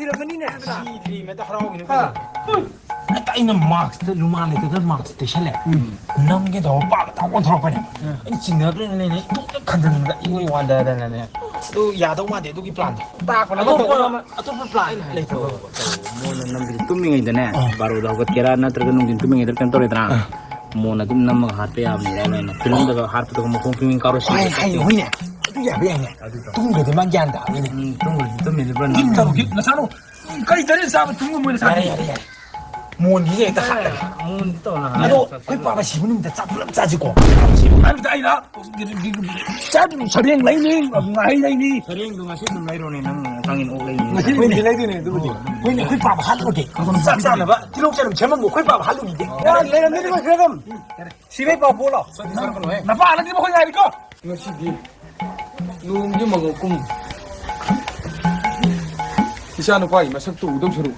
시러머니네. 시리메다 하라고는 아. 이는 막스 루마네 그 막스 대신에 남게 더 빠다 원터라고냐 이 진짜로는 간다는가 이거 완다다네 또 야동만데 또 플랜 딱 어떤 플랜 레이터 Mona nambil tuming ito na. Baru dah kot kira na tergantung din tuming ito kan tore tra. Mona tum nam hat pe am na film daga hat to mo kong film karo si. 아이 호이네 또 야베네 둥거들만 간다 Tunggu tuming ito na. 김타고 나 사노 까지 다른 사람 둥거 뭐는 사람 야야 뭔 이게 다 하다 Mun to na. 나도 그 빠가 시부님한테 짜불럼 짜지고 아니다 아니다 짜증 서령 라이닝 나이 라이니 Sering tu ngasih tum lairo ni nang tangin olay. 왠지 라이드네 누구지 왠지 그 빠가 할로게 싹싹나 봐 기록자는 제목 뭐 콜빠가 할로기데 야, 내가 내리고 그럼 집에 봐 보라. 나 봐, 안 되면 거기 가니까. Ngasibi. Nunggi magakum. Isa ano pa, masakto udong saro.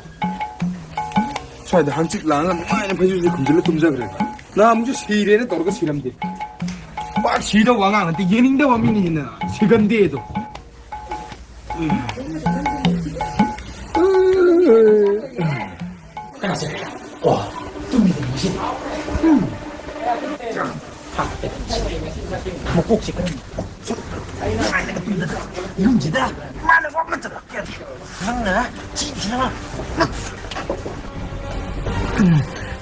Swada hanchik langan, ay na pwede yung kumdila tumza kare. Na amjo sire na torga siram de. Pak sira wanga ngante yening da wamini hina. Sigan de do. 와, 좀 무슨. 뭐 꼭지 그런. 이런 지다. 많은 것만 들어. 그냥 진짜.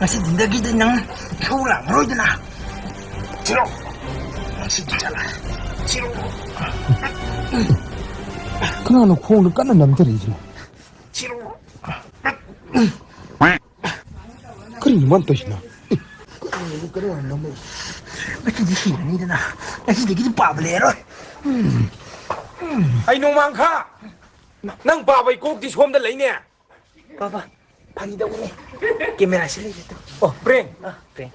맛이 닌다기 그냥 겨울아 모르잖아. 지로. 진짜라. 지로. 그나 너 콩을 까는 남들이지. 지로. 그래 이만 뜻이나. 맛이 니시 아니잖아. 맛이 되게 좀 빠블레로. Ay nung mangka. Nang babay ko di som da lay ne. 봐봐. 방이다 오네. 게임을 하실래? Oh, preng. 그래.